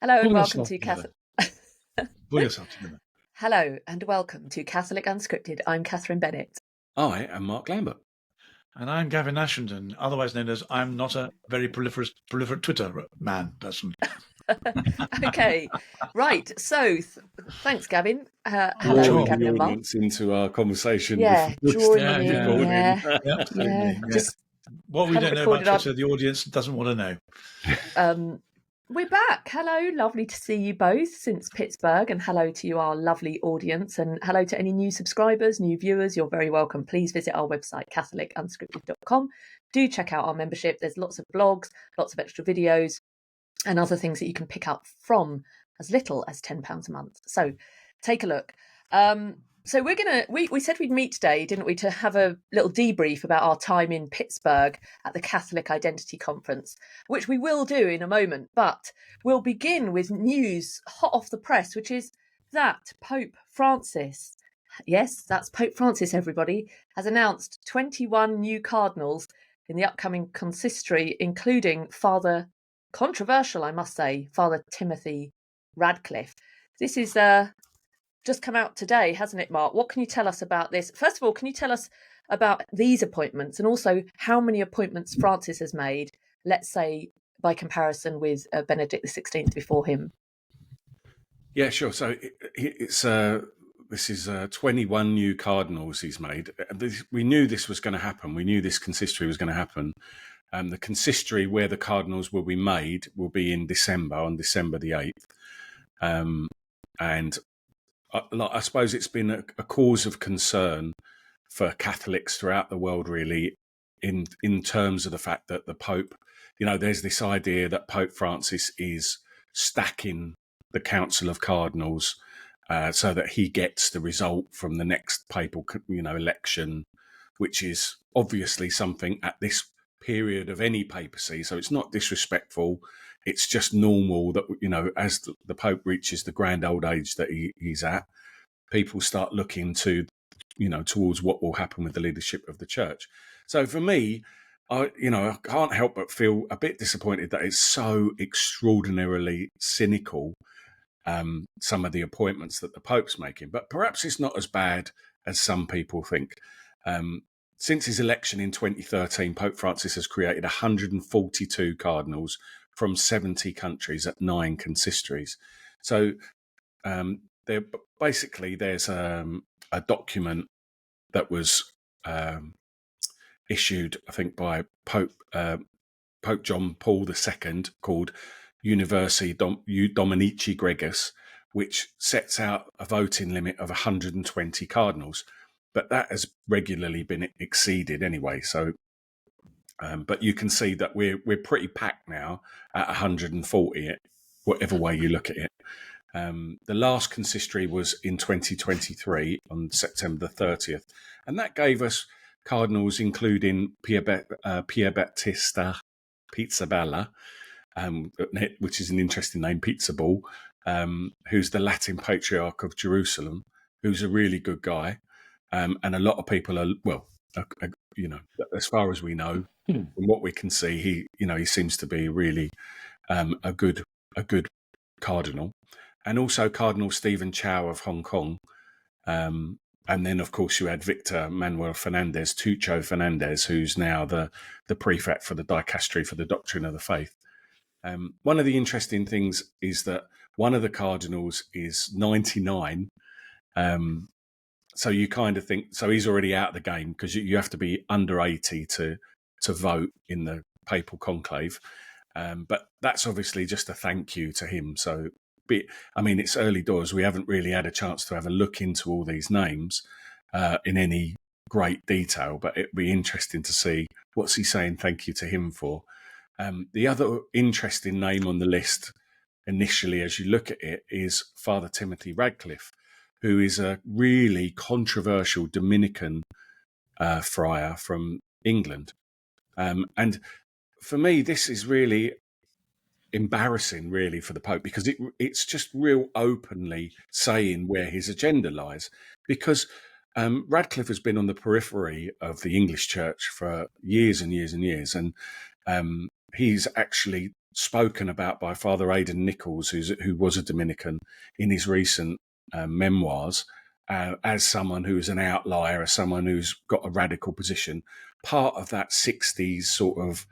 Hello and Pull welcome yourself to together. Catholic. Pull yourself together. Hello and welcome to Catholic Unscripted. I'm Katherine Bennett. I am Mark Lambert. And I'm Gavin Ashenden, otherwise known as I'm not a very proliferate Twitter person. Okay, right. So thanks, Gavin. Hello, Sure. Gavin the and Mark. audience into our conversation. Yeah, before we drawing start them in. recording. Yeah, Absolutely. Just what we haven't don't know about recorded Twitter, the audience doesn't want to know. We're back. Hello, lovely to see you both since Pittsburgh, and hello to you, our lovely audience, and hello to any new subscribers, new viewers. You're very welcome. Please visit our website, CatholicUnscripted.com. Do check out our membership. There's lots of blogs, lots of extra videos, and other things that you can pick up from as little as £10 a month. So take a look. So we said we'd meet today, didn't we, to have a little debrief about our time in Pittsburgh at the Catholic Identity Conference, which we will do in a moment. But we'll begin with news hot off the press, which is that Pope Francis, yes, that's Pope Francis, everybody, has announced 21 new cardinals in the upcoming consistory, including controversial, I must say, Father Timothy Radcliffe. This is just come out today, hasn't it, Mark? What can you tell us about this? First of all, can you tell us about these appointments and also how many appointments Francis has made, let's say, by comparison with Benedict XVI before him? Yeah, sure. So this is 21 new cardinals he's made. We knew this was going to happen. We knew this consistory was going to happen. The consistory where the cardinals will be made will be in December, on December the 8th. And I suppose it's been a cause of concern for Catholics throughout the world, really, in terms of the fact that the Pope, there's this idea that Pope Francis is stacking the Council of Cardinals so that he gets the result from the next papal, election, which is obviously something at this period of any papacy. So it's not disrespectful. It's just normal that, as the Pope reaches the grand old age that he's at, people start looking to, towards what will happen with the leadership of the church. So for me, I can't help but feel a bit disappointed that it's so extraordinarily cynical, some of the appointments that the Pope's making. But perhaps it's not as bad as some people think. Since his election in 2013, Pope Francis has created 142 cardinals from 70 countries at 9 consistories. So there's a document that was issued, I think, by Pope John Paul II called Universi Dominici Gregis, which sets out a voting limit of 120 cardinals. But that has regularly been exceeded anyway. So, but you can see that we're pretty packed now at 140, whatever way you look at it. The last consistory was in 2023 on September the 30th, and that gave us cardinals including Pier Battista Pizzaballa, which is an interesting name, Pizza Ball, who's the Latin Patriarch of Jerusalem, who's a really good guy. And a lot of people are, as far as we know, from what we can see, he seems to be really a good cardinal. And also Cardinal Stephen Chow of Hong Kong. And then, of course, you had Victor Manuel Tucho Fernandez, who's now the prefect for the dicastery for the doctrine of the faith. One of the interesting things is that one of the cardinals is 99. So you kind of think, so he's already out of the game because you have to be under 80 to vote in the papal conclave. But that's obviously just a thank you to him. So, it's early doors. We haven't really had a chance to have a look into all these names in any great detail, but it'd be interesting to see what's he saying thank you to him for. The other interesting name on the list initially, as you look at it, is Father Timothy Radcliffe, who is a really controversial Dominican friar from England. And for me, this is really embarrassing, really, for the Pope, because it's just real openly saying where his agenda lies. Because Radcliffe has been on the periphery of the English church for years and years and years. And he's actually spoken about by Father Aidan Nichols, who was a Dominican, in his recent memoirs, as someone who is an outlier, as someone who's got a radical position, part of that 60s sort of,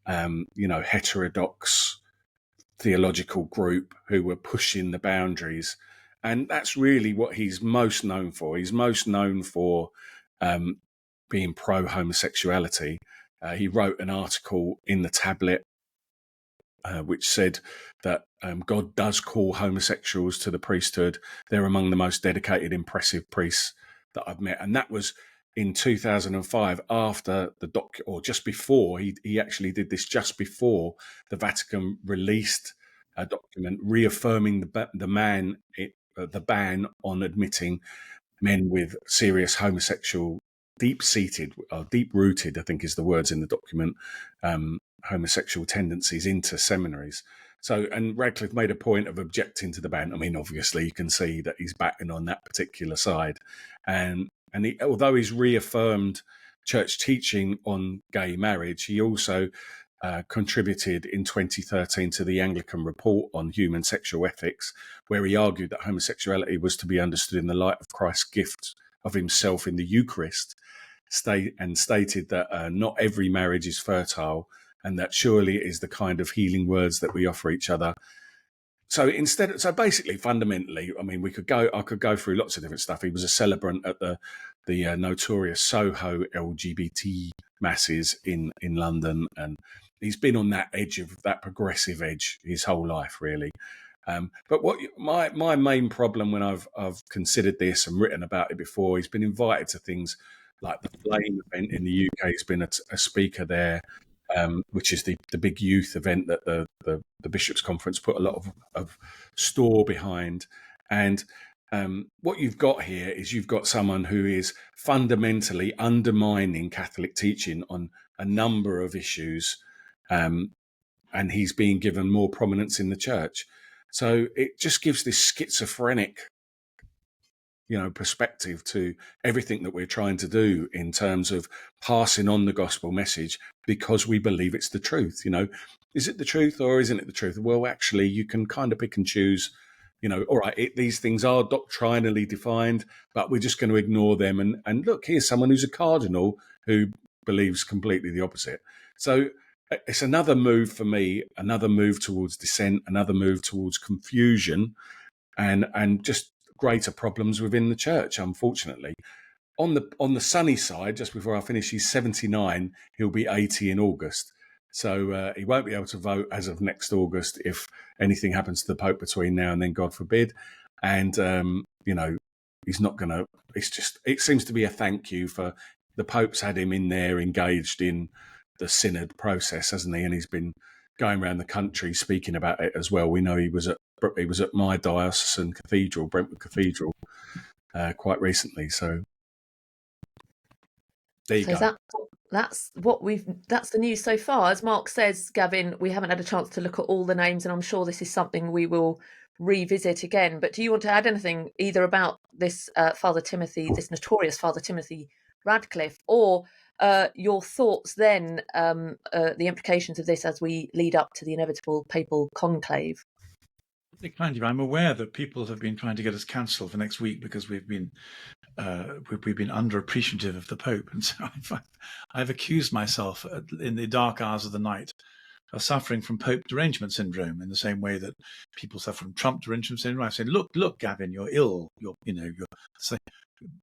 heterodox theological group who were pushing the boundaries. And that's really what he's most known for. He's most known for being pro-homosexuality. He wrote an article in the Tablet which said that God does call homosexuals to the priesthood. They're among the most dedicated, impressive priests that I've met. And that was in 2005, after or just before, he actually did this just before the Vatican released a document reaffirming the ban on admitting men with serious homosexual, deep-rooted, I think is the words in the document, homosexual tendencies into seminaries. So, and Radcliffe made a point of objecting to the ban. I mean, obviously, you can see that he's backing on that particular side. And although he's reaffirmed church teaching on gay marriage, he also contributed in 2013 to the Anglican Report on Human Sexual Ethics, where he argued that homosexuality was to be understood in the light of Christ's gift of himself in the Eucharist, stated that not every marriage is fertile, and that surely it is the kind of healing words that we offer each other. So basically, fundamentally, I mean, I could go through lots of different stuff. He was a celebrant at the notorious Soho LGBT masses in London, and he's been on that edge of that progressive edge his whole life, really. But what my main problem when I've considered this and written about it before, he's been invited to things like the Flame event in the UK. He's been a speaker there, which is the big youth event that the Bishops' Conference put a lot of store behind. And what you've got here is you've got someone who is fundamentally undermining Catholic teaching on a number of issues, and he's being given more prominence in the church. So it just gives this schizophrenic, perspective to everything that we're trying to do in terms of passing on the gospel message because we believe it's the truth. Is it the truth or isn't it the truth? Well, actually, you can kind of pick and choose. All right, these things are doctrinally defined, but we're just going to ignore them. And look, here's someone who's a cardinal who believes completely the opposite. So it's another move for me, another move towards dissent, another move towards confusion, and just greater problems within the church, unfortunately. On the sunny side, just before I finish, he's 79. He'll be 80 in August. So he won't be able to vote as of next August if anything happens to the Pope between now and then, God forbid. And, he's not going to... It seems to be a thank you for... The Pope's had him in there engaged in the synod process, hasn't he? And he's been going around the country speaking about it as well. We know he was at my diocesan cathedral, Brentwood Cathedral, quite recently. So there you go. That's the news so far. As Mark says, Gavin, we haven't had a chance to look at all the names, and I'm sure this is something we will revisit again. But do you want to add anything either about this this notorious Father Timothy Radcliffe, or your thoughts then, the implications of this as we lead up to the inevitable papal conclave? Kind of. I'm aware that people have been trying to get us cancelled for next week because we've been underappreciative of the Pope, and so I've accused myself in the dark hours of the night of suffering from Pope derangement syndrome, in the same way that people suffer from Trump derangement syndrome. I say, look, Gavin, you're ill. You're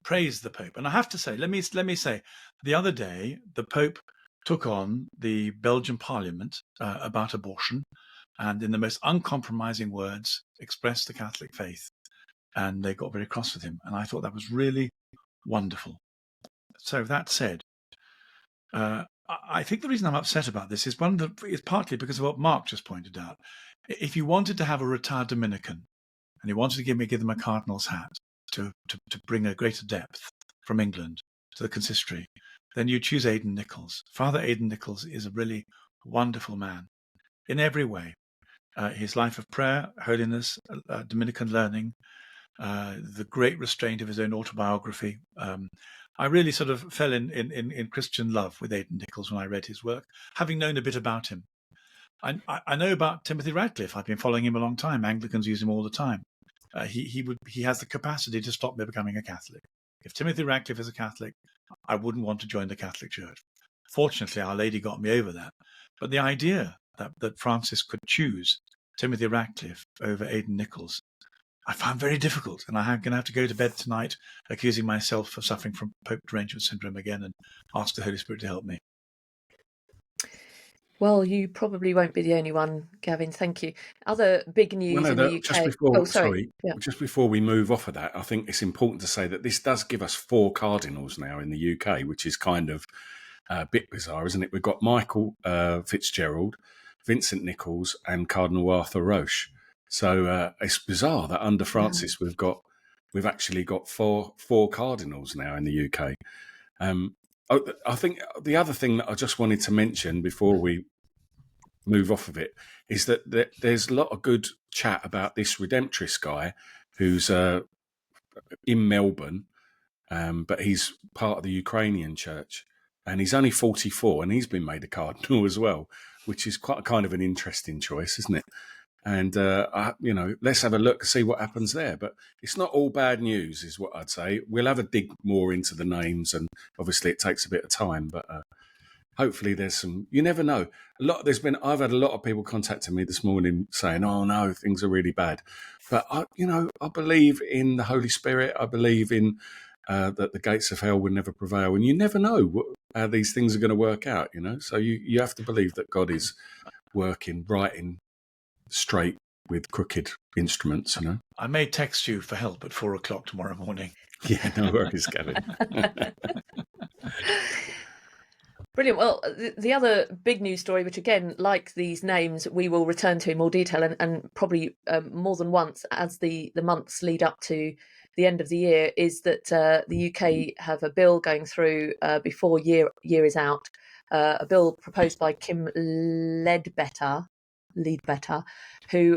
praise the Pope. And I have to say, let me say, the other day the Pope took on the Belgian Parliament about abortion, and in the most uncompromising words expressed the Catholic faith. And they got very cross with him. And I thought that was really wonderful. So that said, I think the reason I'm upset about this is partly because of what Mark just pointed out. If you wanted to have a retired Dominican and you wanted to give them a cardinal's hat to bring a greater depth from England to the consistory, then you choose Aidan Nichols. Father Aidan Nichols is a really wonderful man in every way. His life of prayer, holiness, Dominican learning, the great restraint of his own autobiography. I really sort of fell in Christian love with Aidan Nichols when I read his work, having known a bit about him. I know about Timothy Radcliffe. I've been following him a long time. Anglicans use him all the time. He has the capacity to stop me becoming a Catholic. If Timothy Radcliffe is a Catholic, I wouldn't want to join the Catholic Church. Fortunately, Our Lady got me over that. But the idea that Francis could choose Timothy Radcliffe over Aidan Nichols, I found very difficult. And I'm going to have to go to bed tonight accusing myself of suffering from Pope derangement syndrome again and ask the Holy Spirit to help me. Well, you probably won't be the only one, Gavin. Thank you. Other big news in the UK. Just before we move off of that, I think it's important to say that this does give us 4 cardinals now in the UK, which is kind of a bit bizarre, isn't it? We've got Michael Fitzgerald, Vincent Nichols, and Cardinal Arthur Roche. So it's bizarre that under Francis we've actually got four cardinals now in the UK. I think the other thing that I just wanted to mention before we move off of it is that there's a lot of good chat about this Redemptorist guy who's in Melbourne, but he's part of the Ukrainian church, and he's only 44, and he's been made a cardinal as well, which is quite kind of an interesting choice, isn't it? And, let's have a look, see what happens there. But it's not all bad news, is what I'd say. We'll have a dig more into the names, and obviously it takes a bit of time, but hopefully there's some, you never know. I've had a lot of people contacting me this morning saying, oh no, things are really bad. But I believe in the Holy Spirit. I believe in that the gates of hell will never prevail. And you never know how these things are going to work out, So you have to believe that God is working right in straight with crooked instruments, I may text you for help at 4:00 tomorrow morning. Yeah, no worries, Gavin. Brilliant. Well, the other big news story, which again, like these names, we will return to in more detail and probably more than once as the months lead up to the end of the year, is that the UK have a bill going through before year is out, a bill proposed by Kim Leadbetter, who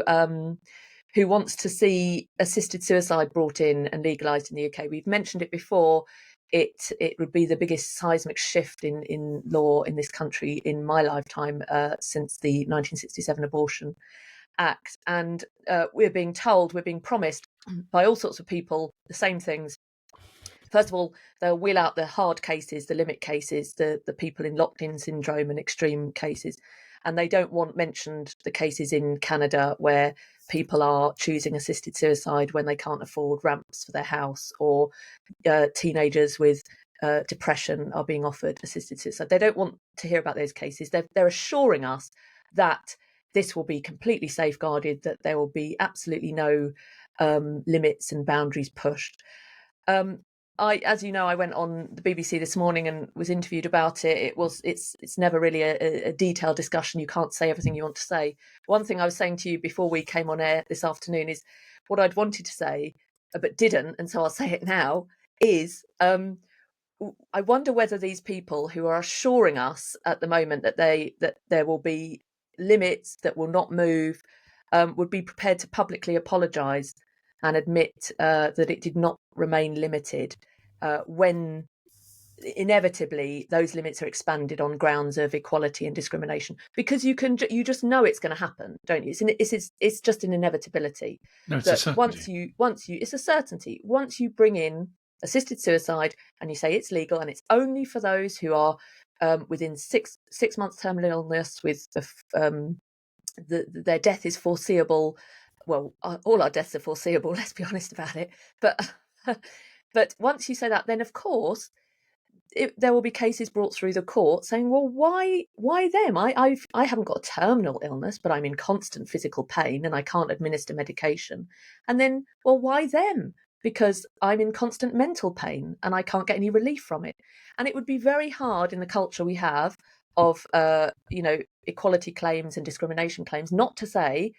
wants to see assisted suicide brought in and legalised in the UK. We've mentioned it before. It would be the biggest seismic shift in law in this country in my lifetime since the 1967 Abortion Act. And we're being promised by all sorts of people the same things. First of all, they'll wheel out the hard cases, the limit cases, the people in locked-in syndrome and extreme cases. And they don't want mentioned the cases in Canada where people are choosing assisted suicide when they can't afford ramps for their house, or teenagers with depression are being offered assisted suicide. They don't want to hear about those cases. They're assuring us that this will be completely safeguarded, that there will be absolutely no limits and boundaries pushed. As you know, I went on the BBC this morning and was interviewed about it. It's never really a detailed discussion. You can't say everything you want to say. One thing I was saying to you before we came on air this afternoon is what I'd wanted to say, but didn't, and so I'll say it now, is I wonder whether these people who are assuring us at the moment that there will be limits that will not move would be prepared to publicly apologise and admit that it did not remain limited when inevitably those limits are expanded on grounds of equality and discrimination, because you just know it's going to happen, don't you? It's just an inevitability. No, it's a certainty. Once you it's a certainty. Once you bring in assisted suicide and you say it's legal and it's only for those who are within six months terminal illness with their death is foreseeable. Well, all our deaths are foreseeable, let's be honest about it. But once you say that, then of course there will be cases brought through the court saying, well, why them? I haven't got a terminal illness, but I'm in constant physical pain and I can't administer medication. And then, well, why them? Because I'm in constant mental pain and I can't get any relief from it. And it would be very hard in the culture we have of equality claims and discrimination claims not to say,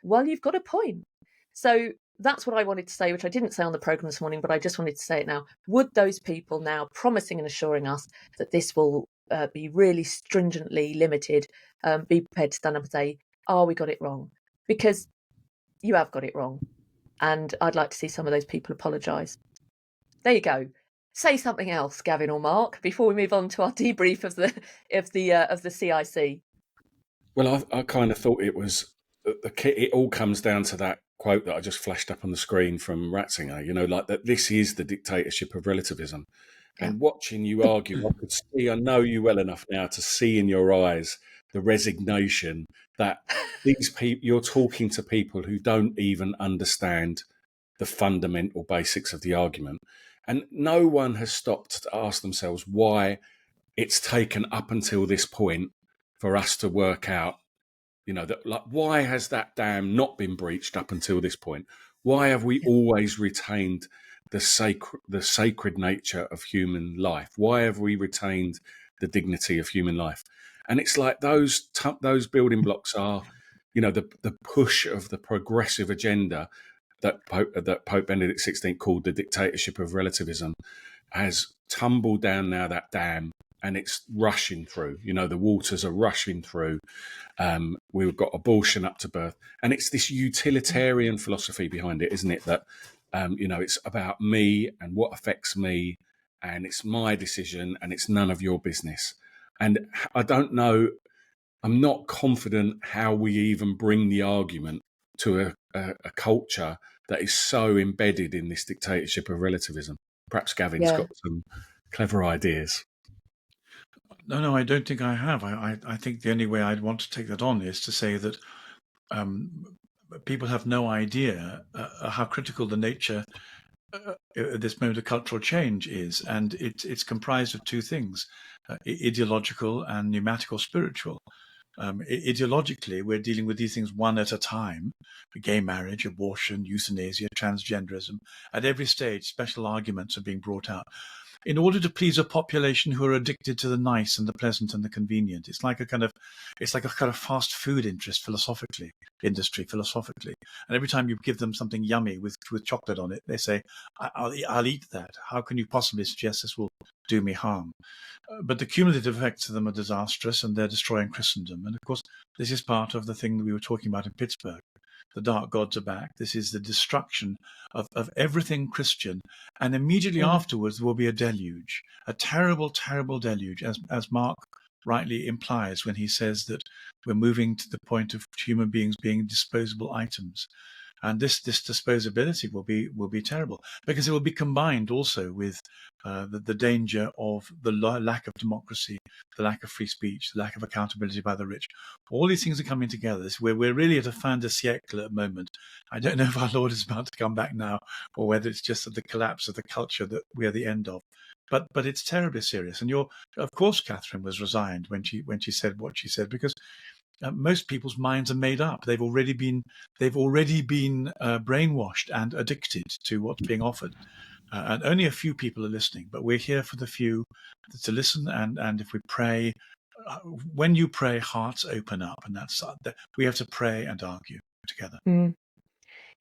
well, you've got a point. So that's what I wanted to say, which I didn't say on the programme this morning, but I just wanted to say it now. Would those people now promising and assuring us that this will be really stringently limited, be prepared to stand up and say, we got it wrong? Because you have got it wrong. And I'd like to see some of those people apologise. There you go. Say something else, Gavin or Mark, before we move on to our debrief of the CIC. Well, I kind of thought it was it all comes down to that quote that I just flashed up on the screen from Ratzinger. Like that. This is the dictatorship of relativism. Yeah. And watching you argue, I know you well enough now to see in your eyes the resignation that these people, you're talking to people who don't even understand the fundamental basics of the argument. And no one has stopped to ask themselves why it's taken up until this point for us to work out, that, like, why has that dam not been breached up until this point? Why have we always retained the sacred nature of human life? Why have we retained the dignity of human life? And it's like those building blocks are, the push of the progressive agenda that Pope Benedict XVI called the dictatorship of relativism has tumbled down now that dam, and it's rushing through. The waters are rushing through. We've got abortion up to birth, and it's this utilitarian philosophy behind it, isn't it? That it's about me and what affects me, and it's my decision, and it's none of your business. And I don't know. I'm not confident how we even bring the argument to a culture that is so embedded in this dictatorship of relativism. Perhaps Gavin's got some clever ideas. No, I don't think I have. I think the only way I'd want to take that on is to say that people have no idea how critical the nature at this moment of cultural change is, and it's comprised of two things: ideological and pneumatical spiritual. Ideologically, we're dealing with these things one at a time: gay marriage, abortion, euthanasia, transgenderism. At every stage, special arguments are being brought out in order to please a population who are addicted to the nice and the pleasant and the convenient. It's like a kind of fast food industry philosophically. And every time you give them something yummy with chocolate on it, they say, I'll eat that. How can you possibly suggest this will do me harm? But the cumulative effects of them are disastrous, and they're destroying Christendom. And of course, this is part of the thing that we were talking about in Pittsburgh. The dark gods are back. This is the destruction of everything Christian. And immediately afterwards, there will be a deluge, a terrible, terrible deluge, as Mark rightly implies when he says that we're moving to the point of human beings being disposable items. And this disposability will be terrible, because it will be combined also with the danger of the lack of democracy, the lack of free speech, the lack of accountability by the rich. All these things are coming together. We're really at a fin de siècle at the moment. I don't know if our Lord is about to come back now, or whether it's just the collapse of the culture that we're the end of. But it's terribly serious. And of course, Katherine was resigned when she said what she said, because most people's minds are made up. They've already been brainwashed and addicted to what's being offered, and only a few people are listening. But we're here for the few to listen, and if we pray, when you pray, hearts open up, and that's we have to pray and argue together.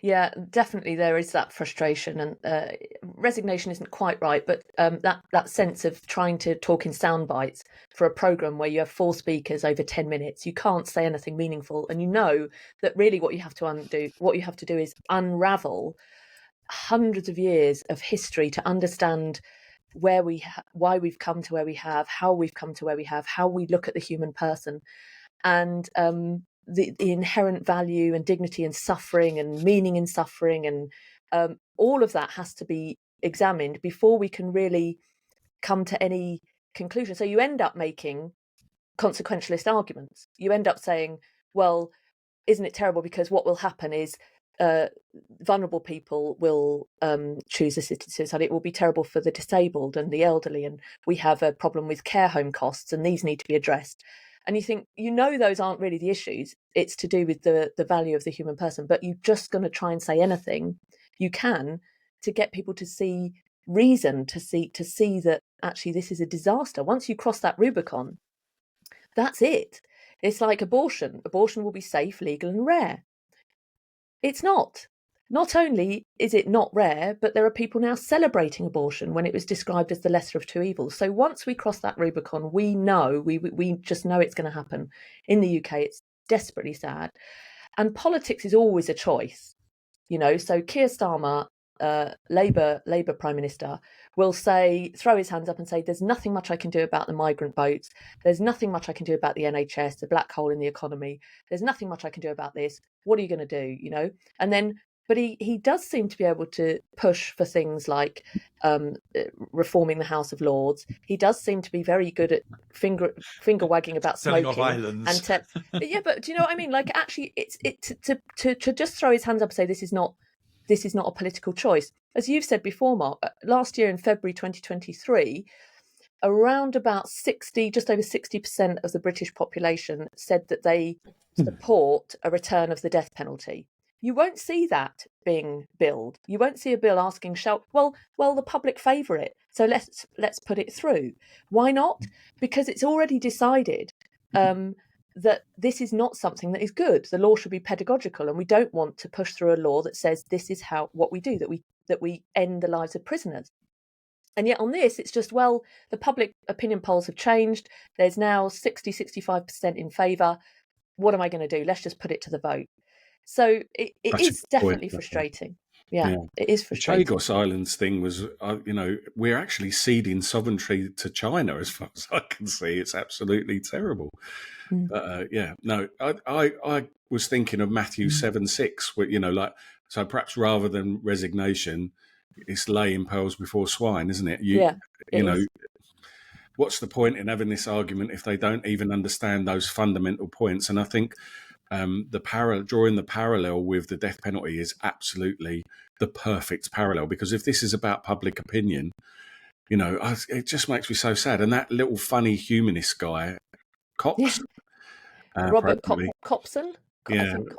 Yeah, definitely there is that frustration, and resignation isn't quite right, but that sense of trying to talk in sound bites for a programme where you have 4 speakers over 10 minutes, you can't say anything meaningful, and you know that really what you have to do is unravel hundreds of years of history to understand why we've come to where we have, how we've come to where we have, how we look at the human person, and the inherent value and dignity in suffering and meaning in suffering, and all of that has to be examined before we can really come to any conclusion. So you end up making consequentialist arguments. You end up saying, well, isn't it terrible because what will happen is vulnerable people will choose assisted suicide. It will be terrible for the disabled and the elderly, and we have a problem with care home costs, and these need to be addressed. And you think, those aren't really the issues. It's to do with the value of the human person. But you're just going to try and say anything you can to get people to see reason, to see that actually this is a disaster. Once you cross that Rubicon, that's it. It's like abortion. Abortion will be safe, legal, and rare. It's not. Not only is it not rare, but there are people now celebrating abortion when it was described as the lesser of two evils. So once we cross that Rubicon, we know, we just know it's going to happen. In the UK, it's desperately sad. And politics is always a choice. So Keir Starmer Labour Prime Minister will throw his hands up and say, there's nothing much I can do about the migrant votes. There's nothing much I can do about the NHS, the black hole in the economy. There's nothing much I can do about this. What are you going to do? You know, and then. But he does seem to be able to push for things like reforming the House of Lords. He does seem to be very good at finger wagging about Selling smoking. off islands. Yeah, but do you know what I mean? Like, actually, to just throw his hands up and say this is not a political choice. As you've said before, Mark, last year in February 2023, around about just over 60% of the British population said that they support a return of the death penalty. You won't see that being billed. You won't see a bill asking, well, the public favour it, so let's put it through. Why not? Because it's already decided that this is not something that is good. The law should be pedagogical, and we don't want to push through a law that says this is what we do, that we end the lives of prisoners. And yet on this, it's just, well, the public opinion polls have changed. There's now 65% in favour. What am I going to do? Let's just put it to the vote. So it is definitely frustrating. Yeah, it is frustrating. The Chagos Islands thing was, we're actually ceding sovereignty to China, as far as I can see. It's absolutely terrible. But I was thinking of Matthew 7:6, where, so perhaps rather than resignation, it's laying pearls before swine, isn't it? What's the point in having this argument if they don't even understand those fundamental points? And I think drawing the parallel with the death penalty is absolutely the perfect parallel, because if this is about public opinion, it just makes me so sad. And that little funny humanist guy, Cox, Robert Copson.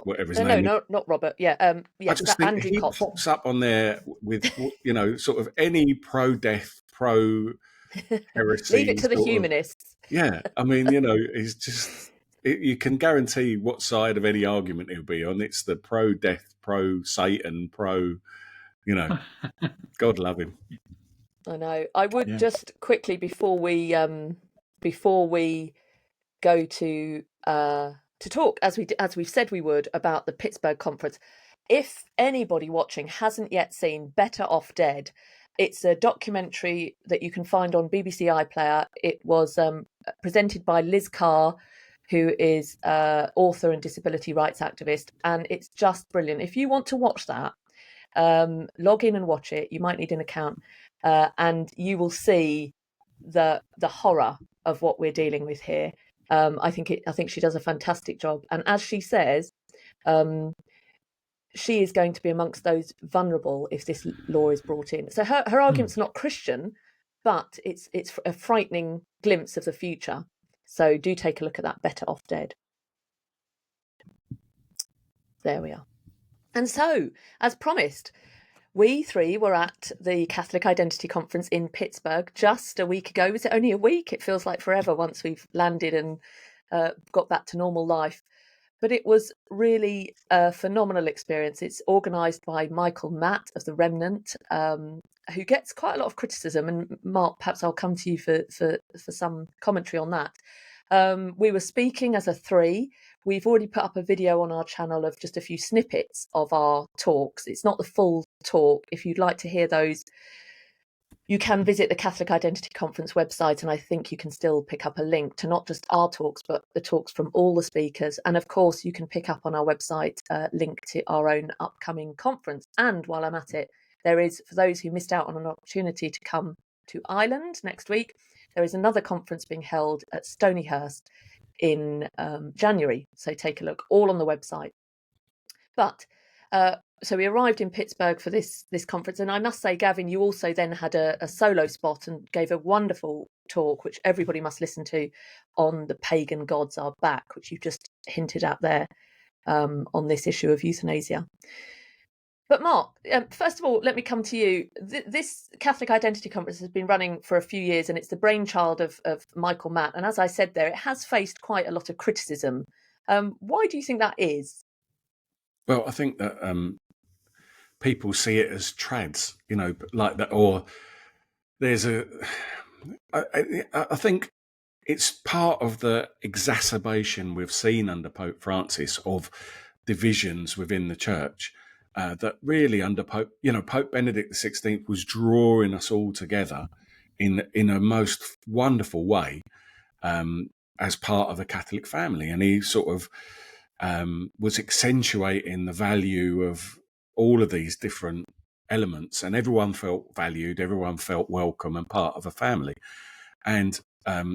Whatever his name. No, not Robert. Yeah, I just think Andrew he Copson pops up on there with sort of any pro-death, pro-heresy. Leave it to the humanists. I mean, he's just. You can guarantee what side of any argument he'll be on. It's the pro-death, pro-Satan, God love him. I know. I would just quickly before we go to talk, as we've said we would, about the Pittsburgh conference. If anybody watching hasn't yet seen Better Off Dead, it's a documentary that you can find on BBC iPlayer. It was presented by Liz Carr, who is author and disability rights activist, and it's just brilliant. If you want to watch that, log in and watch it. You might need an account, and you will see the horror of what we're dealing with here. I think she does a fantastic job, and as she says, she is going to be amongst those vulnerable if this law is brought in. So her argument's not Christian, but it's a frightening glimpse of the future. So do take a look at that, Better Off Dead. There we are. And so, as promised, we three were at the Catholic Identity Conference in Pittsburgh just a week ago. Was it only a week? It feels like forever once we've landed and got back to normal life. But it was really a phenomenal experience. It's organised by Michael Matt of The Remnant, who gets quite a lot of criticism. And Mark, perhaps I'll come to you for some commentary on that. We were speaking as a three. We've already put up a video on our channel of just a few snippets of our talks. It's not the full talk. If you'd like to hear those, you can visit the Catholic Identity Conference website, and I think you can still pick up a link to not just our talks, but the talks from all the speakers. And of course, you can pick up on our website a link to our own upcoming conference. And while I'm at it, there is, for those who missed out on an opportunity to come to Ireland next week, there is another conference being held at Stonyhurst in January. So take a look, all on the website. But so we arrived in Pittsburgh for this conference. And I must say, Gavin, you also then had a solo spot and gave a wonderful talk, which everybody must listen to, on the pagan gods are back, which you've just hinted at there on this issue of euthanasia. But Mark, first of all, let me come to you. This Catholic Identity Conference has been running for a few years, and it's the brainchild of Michael Matt. And as I said there, it has faced quite a lot of criticism. Why do you think that is? Well, I think that people see it as trads, like that, or there's I think it's part of the exacerbation we've seen under Pope Francis of divisions within the church. that really under Pope Benedict XVI was drawing us all together in a most wonderful way as part of the Catholic family, and he sort of was accentuating the value of all of these different elements, and everyone felt valued, everyone felt welcome and part of a family. And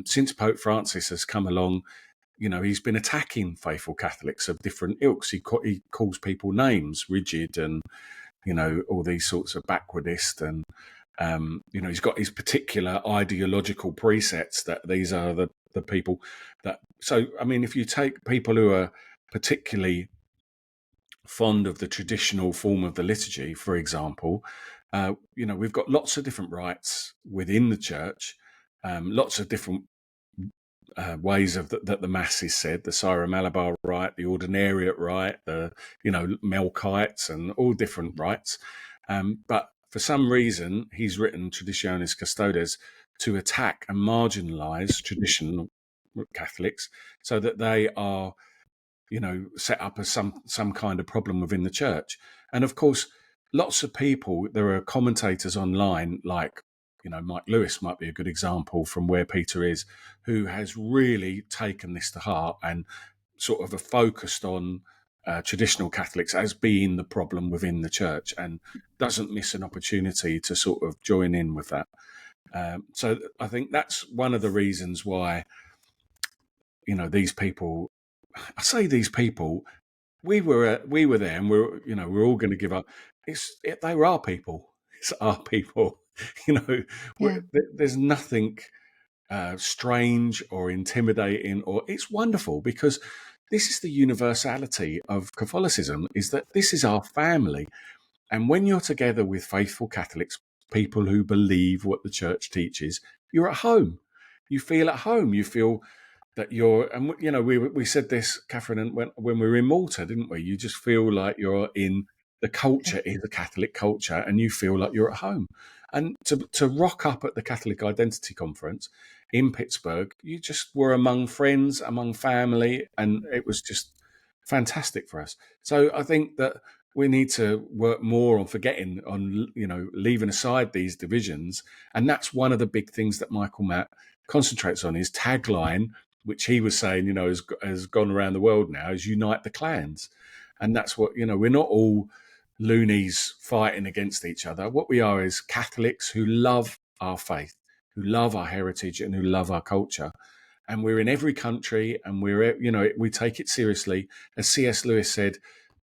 since Pope Francis has come along, he's been attacking faithful Catholics of different ilks. He calls people names, rigid, and all these sorts of backwardist, and he's got his particular ideological presets that these are the people that. So I mean, if you take people who are particularly fond of the traditional form of the liturgy, for example, we've got lots of different rites within the church, lots of different ways of that the Mass is said, the Syro-Malabar rite, the Ordinariate rite, the Melkites, and all different rites. But for some reason, he's written Traditionis Custodes to attack and marginalise traditional Catholics, so that they are, set up as some kind of problem within the church. And of course, lots of people, there are commentators online like, Mike Lewis might be a good example from Where Peter Is, who has really taken this to heart and sort of focused on traditional Catholics as being the problem within the church, and doesn't miss an opportunity to sort of join in with that. So I think that's one of the reasons why, these people, I say these people, we were there, and we're all going to give up. They were our people. It's our people. There's nothing strange or intimidating, or it's wonderful, because this is the universality of Catholicism, is that this is our family. And when you're together with faithful Catholics, people who believe what the church teaches, you're at home. You feel at home. You feel that you're, and we said this, Katherine, when we were in Malta, didn't we? You just feel like you're in the culture, is the Catholic culture, and you feel like you're at home. And to rock up at the Catholic Identity Conference in Pittsburgh, you just were among friends, among family, and it was just fantastic for us. So I think that we need to work more on leaving aside these divisions. And that's one of the big things that Michael Matt concentrates on. His tagline, which he was saying, has gone around the world now, is unite the clans. And that's what, we're not all loonies fighting against each other. What we are is Catholics who love our faith, who love our heritage, and who love our culture. And we're in every country, and we take it seriously. As C.S. Lewis said,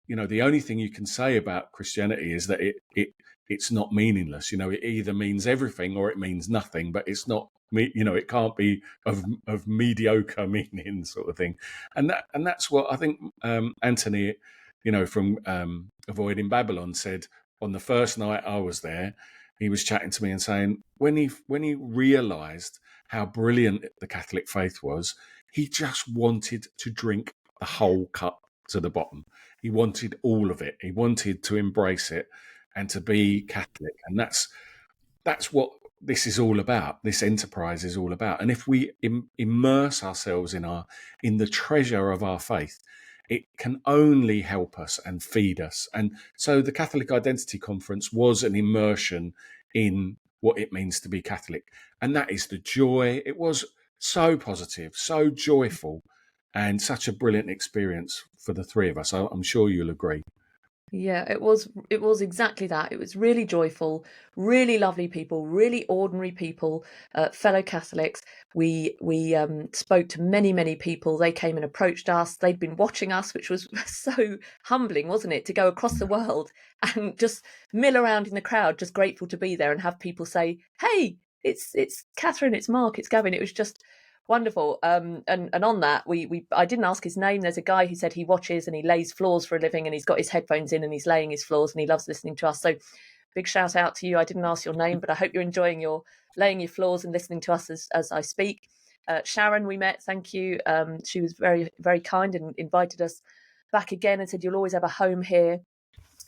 the only thing you can say about Christianity is that it's not meaningless. It either means everything or it means nothing, but it's not, it can't be of mediocre meaning, sort of thing. And that's what I think Anthony, from Avoiding Babylon, said on the first night I was there. He was chatting to me and saying when he realised how brilliant the Catholic faith was, he just wanted to drink the whole cup to the bottom. He wanted all of it. He wanted to embrace it and to be Catholic. And that's what this is all about. This enterprise is all about. And if we immerse ourselves in the treasure of our faith, it can only help us and feed us. And so the Catholic Identity Conference was an immersion in what it means to be Catholic. And that is the joy. It was so positive, so joyful, and such a brilliant experience for the three of us. I'm sure you'll agree. Yeah, it was exactly that. It was really joyful, really lovely people, really ordinary people, fellow Catholics. We spoke to many people. They came and approached us. They'd been watching us, which was so humbling, wasn't it? To go across the world and just mill around in the crowd, just grateful to be there, and have people say, "Hey, it's Katherine, it's Mark, it's Gavin." It was just wonderful. And on that, I didn't ask his name. There's a guy who said he watches and he lays floors for a living, and he's got his headphones in and he's laying his floors and he loves listening to us. So big shout out to you. I didn't ask your name, but I hope you're enjoying your laying your floors and listening to us as I speak. Sharon, we met. Thank you. She was very, very kind and invited us back again and said, "You'll always have a home here."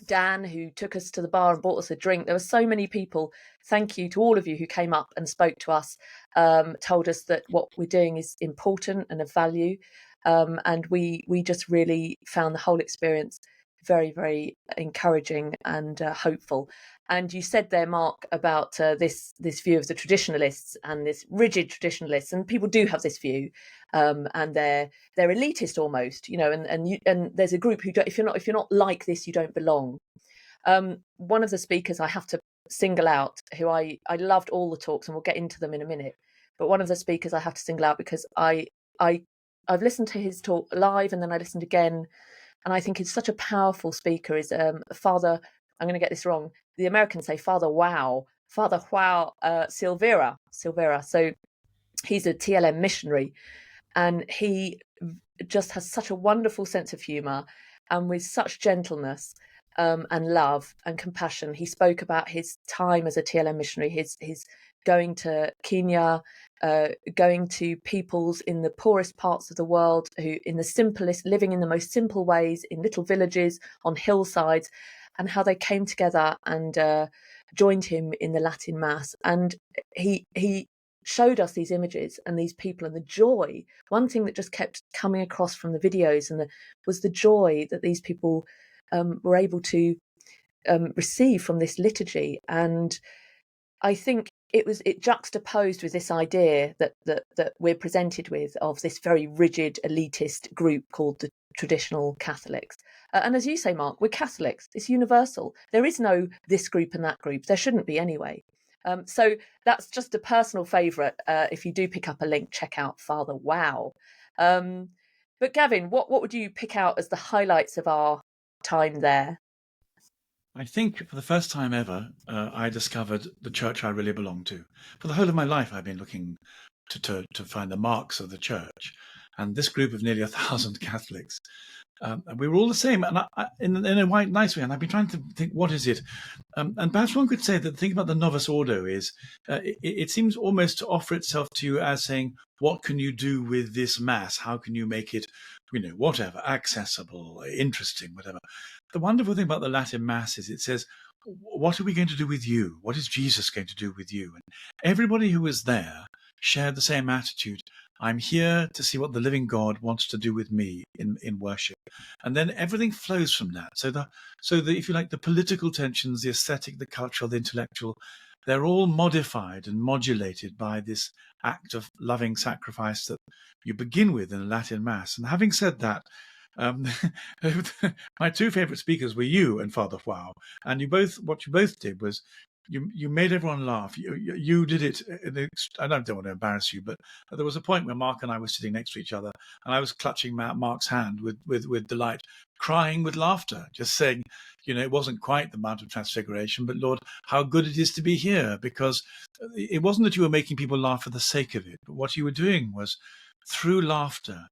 Dan, who took us to the bar and bought us a drink. There were so many people. Thank you to all of you who came up and spoke to us, told us that what we're doing is important and of value. And we just really found the whole experience very, very encouraging and hopeful. And you said there, Mark, about this view of the traditionalists and this rigid traditionalists, and people do have this view, and they're elitist almost, and there's a group who don't, if you're not like this, you don't belong. One of the speakers I have to single out, who I loved all the talks, and we'll get into them in a minute, but one of the speakers I have to single out because I've listened to his talk live and then I listened again, and I think he's such a powerful speaker, is Father, I'm going to get this wrong, the Americans say Father Wow Silvera. So he's a TLM missionary, and he just has such a wonderful sense of humour, and with such gentleness and love and compassion. He spoke about his time as a TLM missionary, his going to Kenya, going to peoples in the poorest parts of the world, who in the simplest, living in the most simple ways in little villages on hillsides, and how they came together and joined him in the Latin Mass. And he showed us these images and these people and the joy. One thing that just kept coming across from the videos was the joy that these people were able to receive from this liturgy. And I think it juxtaposed with this idea that we're presented with of this very rigid elitist group called the traditional Catholics. And as you say, Mark, we're Catholics. It's universal. There is no this group and that group. There shouldn't be anyway. So that's just a personal favourite. If you do pick up a link, check out Father Wow. But Gavin, what would you pick out as the highlights of our time there? I think for the first time ever, I discovered the church I really belong to. For the whole of my life, I've been looking to find the marks of the church. And this group of nearly 1,000 Catholics, we were all the same, and in a nice way. And I've been trying to think, what is it? And perhaps one could say that the thing about the Novus Ordo is it seems almost to offer itself to you as saying, what can you do with this Mass? How can you make it, whatever, accessible, interesting, whatever. The wonderful thing about the Latin Mass is it says, what are we going to do with you? What is Jesus going to do with you? And everybody who was there shared the same attitude. I'm here to see what the living God wants to do with me in worship. And then everything flows from that. So the if you like, the political tensions, the aesthetic, the cultural, the intellectual, they're all modified and modulated by this act of loving sacrifice that you begin with in a Latin Mass. And having said that, my two favorite speakers were you and Father Wow, and what you both did was you made everyone laugh. You did it. I don't want to embarrass you, but there was a point where Mark and I were sitting next to each other, and I was clutching Mark's hand with delight, crying with laughter, just saying, it wasn't quite the Mount of Transfiguration, but Lord, how good it is to be here, because it wasn't that you were making people laugh for the sake of it, but what you were doing was through laughter,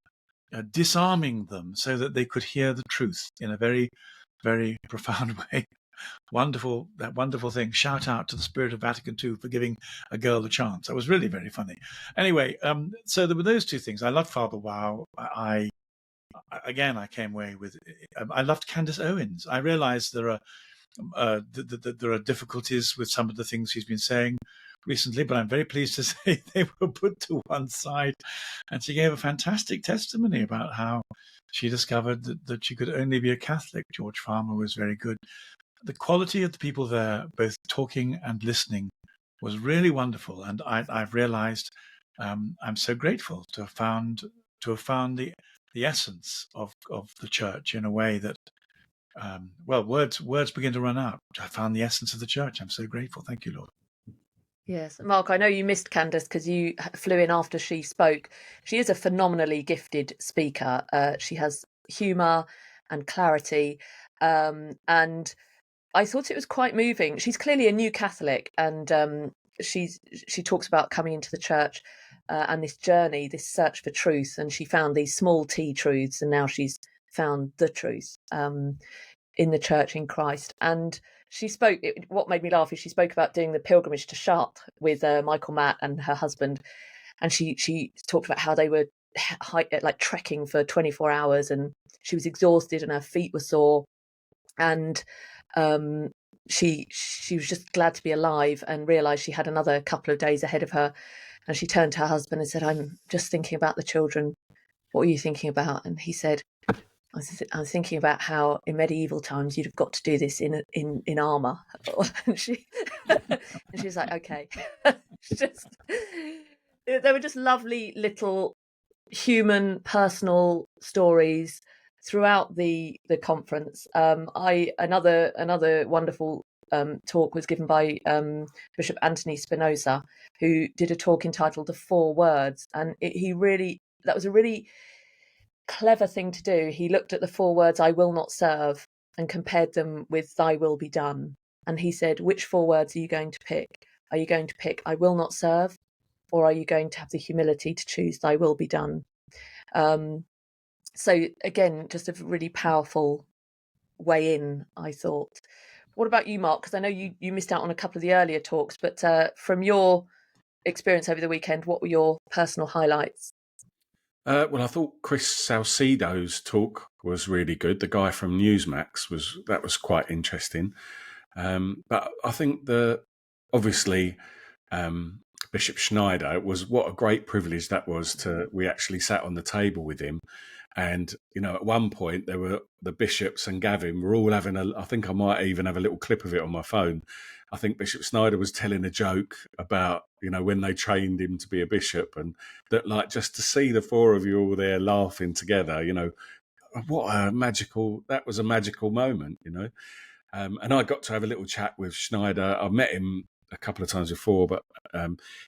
disarming them so that they could hear the truth in a very, very profound way. That wonderful thing. Shout out to the Spirit of Vatican II for giving a girl a chance. That was really very funny. Anyway, so there were those two things. I loved Father Wow. I came away with. I loved Candace Owens. I realised there are difficulties with some of the things she's been saying recently, but I'm very pleased to say they were put to one side, and she gave a fantastic testimony about how she discovered that she could only be a Catholic. George Farmer was very good. The quality of the people there, both talking and listening, was really wonderful, and I've realized I'm so grateful to have found the essence of the church in a way that words begin to run out. I found the essence of the church. I'm so grateful. Thank you, Lord. Yes, Mark, I know you missed Candace because you flew in after she spoke. She is a phenomenally gifted speaker. She has humour and clarity, and I thought it was quite moving. She's clearly a new Catholic, and she talks about coming into the church and this journey, this search for truth, and she found these small t truths, and now she's found the truth in the church in Christ. And she spoke, what made me laugh is she spoke about doing the pilgrimage to Chartres with Michael Matt and her husband, and she talked about how they were trekking for 24 hours, and she was exhausted and her feet were sore, and she was just glad to be alive and realised she had another couple of days ahead of her. And she turned to her husband and said, "I'm just thinking about the children. What are you thinking about?" And he said, I was thinking about how in medieval times you'd have got to do this in armour. And she's like, okay. They were just lovely little human, personal stories throughout the conference. Another wonderful talk was given by Bishop Anthony Spinoza, who did a talk entitled "The Four Words," and that was a really clever thing to do. He looked at the four words "I will not serve" and compared them with "Thy will be done." And he said, which four words are you going to pick? Are you going to pick "I will not serve," or are you going to have the humility to choose "Thy will be done"? So again, just a really powerful way in, I thought. What about you, Mark? Because I know you missed out on a couple of the earlier talks, but from your experience over the weekend, what were your personal highlights? Well, I thought Chris Salcedo's talk was really good. The guy from Newsmax was quite interesting. But I think obviously Bishop Schneider what a great privilege that was we actually sat on the table with him. And, at one point there were the bishops and Gavin were all having I think I might even have a little clip of it on my phone. I think Bishop Schneider was telling a joke about, when they trained him to be a bishop, and that, like, just to see the four of you all there laughing together, that was a magical moment, and I got to have a little chat with Schneider. I met him a couple of times before, but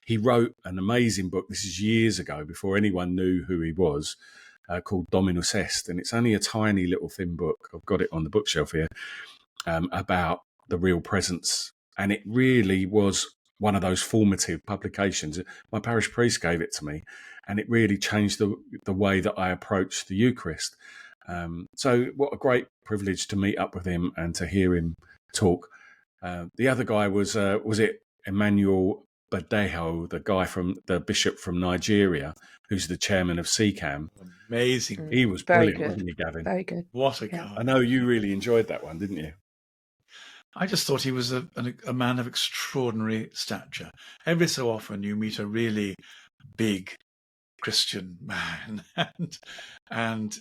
he wrote an amazing book. This is years ago, before anyone knew who he was, called Dominus Est, and it's only a tiny little thin book. I've got it on the bookshelf here, about the real presence, and it really was one of those formative publications. My parish priest gave it to me, and it really changed the way that I approach the Eucharist. So what a great privilege to meet up with him and to hear him talk. The other guy was it Emmanuel Badejo, the bishop from Nigeria, who's the chairman of CCAM. Amazing. He was brilliant, wasn't he, Gavin? Very good. What a guy. I know you really enjoyed that one, didn't you? I just thought he was a man of extraordinary stature. Every so often you meet a really big Christian man and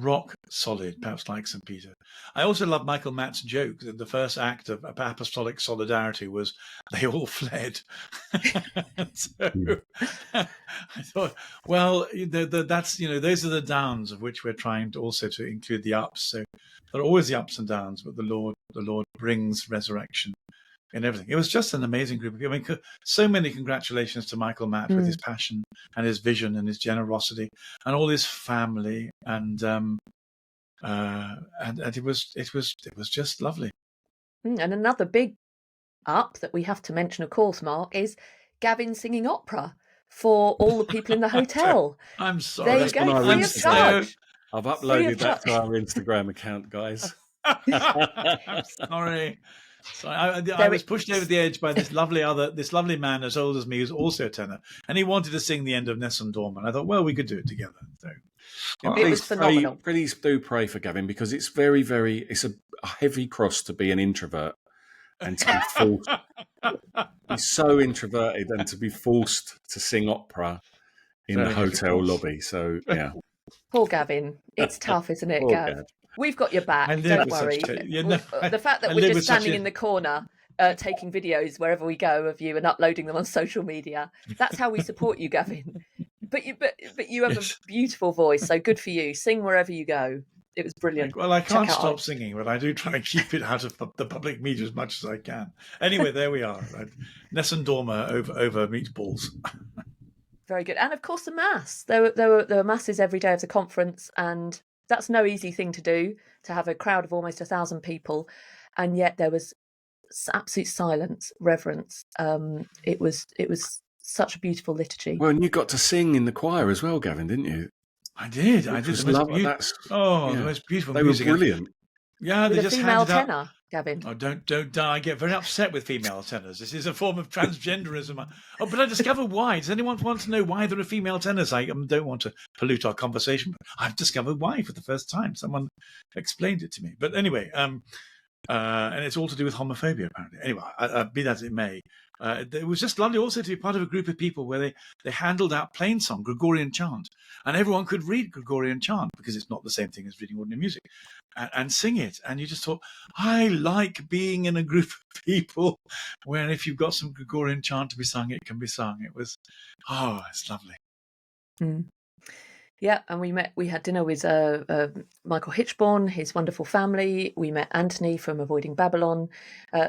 rock solid, perhaps like St. Peter. I also love Michael Matt's joke that the first act of apostolic solidarity was they all fled. So I thought, well, that's those are the downs of which we're trying to also to include the ups. So there are always the ups and downs, but the Lord brings resurrection in everything. It was just an amazing group of people. I mean, so many congratulations to Michael Matt with his passion and his vision and his generosity and all his family, and it was just lovely. And another big up that we have to mention, of course, Mark, is Gavin singing opera for all the people in the hotel. I'm sorry. There you go, free of charge. I've uploaded that to our Instagram account, guys. I'm sorry. So I was pushed over the edge by this lovely man as old as me, who's also a tenor, and he wanted to sing the end of Nessun Dorma. And I thought, well, we could do it together. So, it was phenomenal. Please do pray for Gavin, because it's very, very, it's a heavy cross to be an introvert and to be forced. He's so introverted, and to be forced to sing opera in the hotel lobby. So yeah. Poor Gavin. It's tough, isn't it, Gav? We've got your back. Don't worry. The fact that we're just standing in the corner taking videos wherever we go of you and uploading them on social media, that's how we support you, Gavin. But you have a beautiful voice, so good for you. Sing wherever you go. It was brilliant. Well, I can't stop singing, but I do try and keep it out of the public media as much as I can. Anyway, there we are. Right? Nessun Dorma over meatballs. Very good. And of course the Mass. There were masses every day of the conference, and that's no easy thing to do, to have a crowd of almost 1,000 people, and yet there was absolute silence, reverence. It was such a beautiful liturgy. Well, and you got to sing in the choir as well, Gavin, didn't you? I did. The most beautiful they music. They were brilliant. Yeah, with they just female handed tenor, out. Gavin. Oh, don't I get very upset with female tenors. This is a form of transgenderism. Oh, but I discovered why. Does anyone want to know why there are female tenors? I don't want to pollute our conversation, but I've discovered why for the first time. Someone explained it to me. But anyway, And it's all to do with homophobia, apparently. Anyway, be that as it may, it was just lovely also to be part of a group of people where they handled out plain song, Gregorian chant, and everyone could read Gregorian chant because it's not the same thing as reading ordinary music, and sing it. And you just thought, I like being in a group of people where if you've got some Gregorian chant to be sung, it can be sung. It's lovely. Mm. Yeah, and we had dinner with Michael Hitchborn, his wonderful family. We met Anthony from Avoiding Babylon.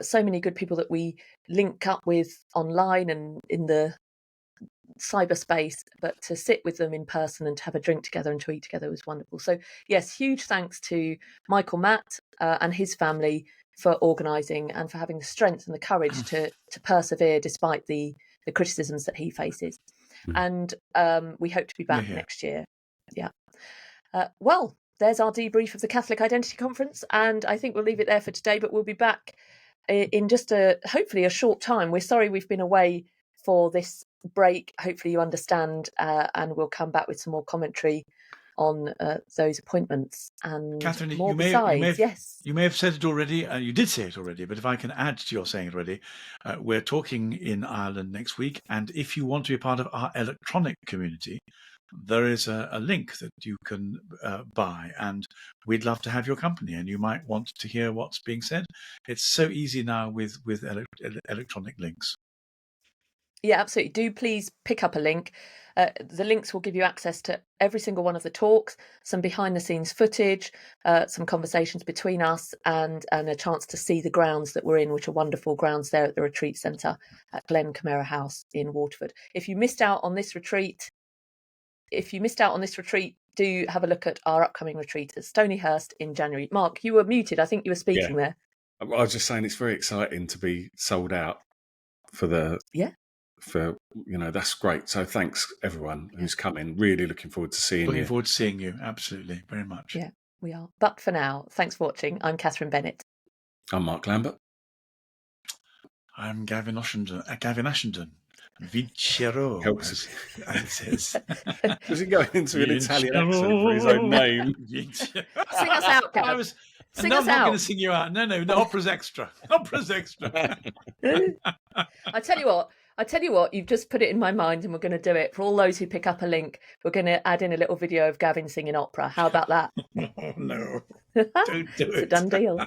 So many good people that we link up with online and in the cyberspace, but to sit with them in person and to have a drink together and to eat together was wonderful. So yes, huge thanks to Michael Matt and his family for organising and for having the strength and the courage to persevere despite the criticisms that he faces. And we hope to be back next year. Yeah. Well, there's our debrief of the Catholic Identity Conference, and I think we'll leave it there for today, but we'll be back in just hopefully a short time. We're sorry we've been away for this break. Hopefully you understand, and we'll come back with some more commentary on those appointments and Katherine, more you may have said it already, and you did say it already, but if I can add to your saying it already, we're talking in Ireland next week, and if you want to be part of our electronic community, there is a link that you can buy, and we'd love to have your company, and you might want to hear what's being said. It's so easy now with electronic links. Yeah, absolutely. Do please pick up a link. The links will give you access to every single one of the talks, some behind the scenes footage, some conversations between us, and a chance to see the grounds that we're in, which are wonderful grounds there at the retreat centre at Glen Camera House in Waterford. If you missed out on this retreat, do have a look at our upcoming retreat at Stonyhurst in January. Mark, you were muted. I think you were speaking there. I was just saying it's very exciting to be sold out for that's great. So thanks everyone who's coming. Really looking forward to seeing you. Looking forward to seeing you. Absolutely. Very much. Yeah, we are. But for now, thanks for watching. I'm Katherine Bennett. I'm Mark Lambert. I'm Gavin Ashenden. Vincero. Helps. Was he going into an Italian accent for his own name? Sing us out, Gavin. I'm not going to sing you out. No, opera's extra. Opera's extra. I tell you what, you've just put it in my mind, and we're going to do it. For all those who pick up a link, we're going to add in a little video of Gavin singing opera. How about that? No. Don't do it. It's a done deal.